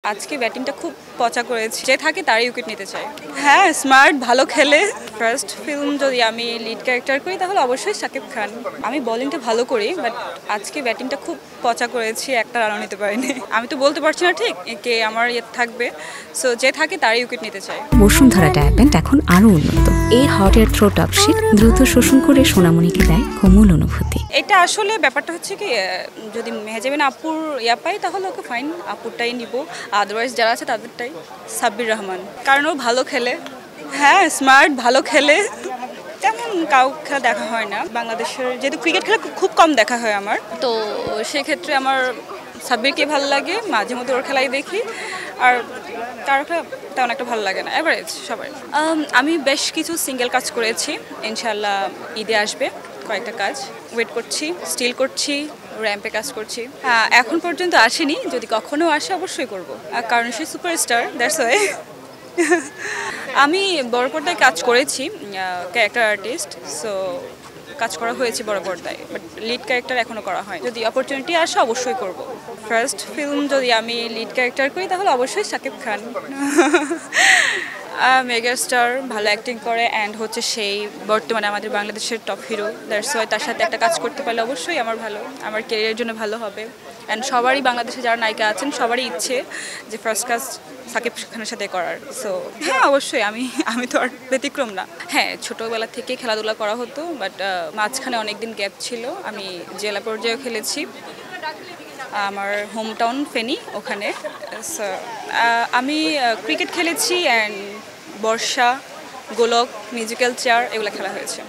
আজকে ব্যাটিংটা খুব পচা করেছি, যে থাকে তারই উইকেট নিতে চাই। হ্যাঁ, স্মার্ট, ভালো খেলে। ফার্স্ট ফিল্ম যদি আমি লিড ক্যারেক্টার করি তাহলে অবশ্যই শাকিব খান। আমি বোলিংটা ভালো করি, বাট আজকে ব্যাটিংটা খুব পচা করেছি, একটা রানও নিতে পারিনি। আমি তো বলতে পারছি না ঠিক কে আমার থাকবে, সো যে থাকে তারই উইকেট নিতে চাই। বসুন্ধরা ট্যাবলেট এখন আরো উন্নত। এই হট এয়ার থ্রো টপশিট দ্রুত শোষণ করে সোনামণিকে দেয় কোমল অনুভূতি। এটা আসলে ব্যাপারটা হচ্ছে কি, যদি মেহজাবিন আপুর পাই তাহলে ওকে ফাইন, আপুরটাই নিব। আদারওয়াইজ যারা আছে তাদেরটাই। সাব্বির রহমান, কারণ ও ভালো খেলে। হ্যাঁ, স্মার্ট, ভালো খেলে। তেমন কাউ খেলা দেখা হয় না বাংলাদেশের, যেহেতু ক্রিকেট খেলা খুব কম দেখা হয় আমার, তো সেক্ষেত্রে আমার সাব্বিরকে ভালো লাগে, মাঝে মধ্যে ওর খেলাই দেখি। আর কারো খেলা তেমন একটা ভালো লাগে না, অ্যাভারেজ সবাই। আমি বেশ কিছু সিঙ্গেল কাজ করেছি, ইনশাল্লাহ ঈদে আসবে কয়েকটা কাজ, ওয়েট করছি, স্টিল করছি, র্যাম্পে কাজ করছি। এখন পর্যন্ত আসেনি, যদি কখনো আসে অবশ্যই করব, কারণ সে সুপারস্টার, দ্যাটস ওয়াই। আমি বড় পর্দায় কাজ করেছি, ক্যারেক্টার আর্টিস্ট, সো কাজ করা হয়েছে বড় পর্দায়, বাট লিড ক্যারেক্টার এখনও করা হয়। যদি অপরচুনিটি আসে অবশ্যই করব। ফার্স্ট ফিল্ম যদি আমি লিড ক্যারেক্টার করি তাহলে অবশ্যই শাকিব খান। মেগাস্টার, ভালো অ্যাক্টিং করে, অ্যান্ড হচ্ছে সেই বর্তমানে আমাদের বাংলাদেশের টপ হিরো, দ্যাটস ওয়াই তার সাথে একটা কাজ করতে পারলে অবশ্যই আমার ভালো, আমার ক্যারিয়ারের জন্য ভালো হবে। অ্যান্ড সবারই, বাংলাদেশে যারা নায়িকা আছেন সবারই ইচ্ছে যে ফার্স্ট কাজ শাকিব খানের সাথে করার। সো হ্যাঁ, অবশ্যই আমি তো আর ব্যতিক্রম না। হ্যাঁ, ছোটোবেলা থেকে খেলাধুলা করা হতো, বাট মাঝখানে অনেক দিন গ্যাপ ছিল। আমি জেলা পর্যায়েও খেলেছি, আমার হোম টাউন ফেনী, ওখানে। আমি ক্রিকেট খেলেছি, অ্যান্ড বর্ষা, গোলক, মিউজিক্যাল চেয়ার, এগুলো খেলা হয়েছে।